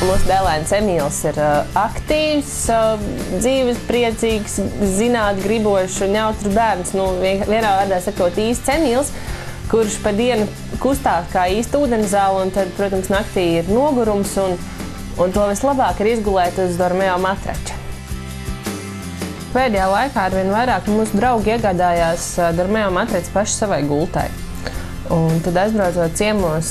Mūsu dēlēns Emīls ir aktīvs, dzīves priecīgs, zināt gribošs un jautrs bērns. Vienā vārdā sakot, īsts Emīls, kurš pa dienu kustās kā īsta ūdenzāle, un tad, protams, naktī ir nogurums, un to vislabāk ir izgulēt uz Dormeo matrača. Pēdējā laikā arvien vairāk mūsu draugi iegādājās Dormeo matraci paši savai gultai. Un tad aizbraucot ciemos,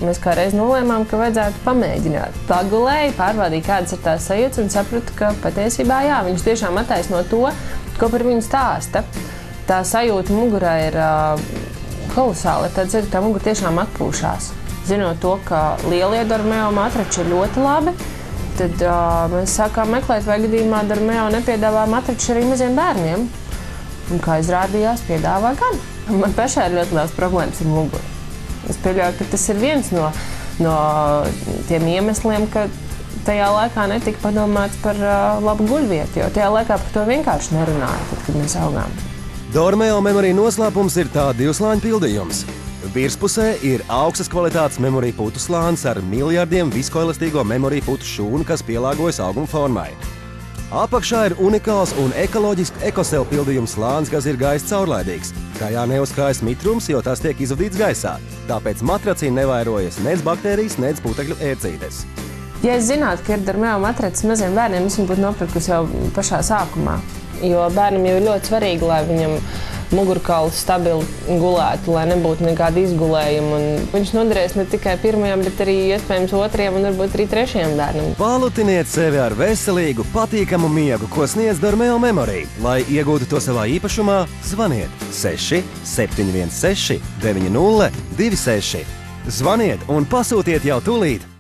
mēs kā reiz nolēmām, ka vajadzētu pamēģināt. Pagulēju, pārbaudīju, kādas ir tās sajūtas, un sapratu, ka patiesībā jā, viņš tiešām attaisno to, ko par viņu stāsta. Tā sajūta mugurā ir kolosāla. Tad dzird, ka mugura tiešām atpūšās. Zinot to, ka lielie Dormeo matrači ir ļoti labi, tad mēs sākām meklēt, vai gadījumā Dormeo nepiedāvā matrači arī maziem bērniem. Un kā izrādījās, piedāvā gan. Man pašai ir ļoti liels problēmas ar muguru. Es pieļauju, ka tas ir viens no tiem iemesliem, ka tajā laikā netika padomāts par labu guļvietu, jo tajā laikā par to vienkārši nerunāja, tad, kad mēs augām. Dormeo Memory noslēpums ir tā divslāņu pildījums. Virspusē ir augstas kvalitātes Memory putu slānis ar miljardiem viskoelastīgo Memory putu šūnu, kas pielāgojas auguma formai. Apakšā ir unikāls un ekoloģisks ekosel pildījums slānis, kas ir gaisa caurlaidīgs. Tajā neuzkrājas mitrums, jo tas tiek izvadīts gaisā. Tāpēc matracī nevairojas nec baktērijas, nec putekļu ērcītes. Ja es zinātu, ka ir Dormeo matracis maziem bērniem, es viņu būtu nopirkusi jau pašā sākumā. Jo bērnam jau ir ļoti svarīgi, lai viņam mugurkauls stabili gulētu, lai nebūtu nekāda izgulējuma. Viņš noderēs ne tikai pirmajam, bet arī iespējams otrajam un varbūt arī trešajam bērnam. Palutiniet sevi ar veselīgu, patīkamu miegu, ko sniedz Dormeo Memory. Lai iegūtu to savā īpašumā, zvaniet 6 716 90 26. Zvaniet un pasūtiet jau tūlīt!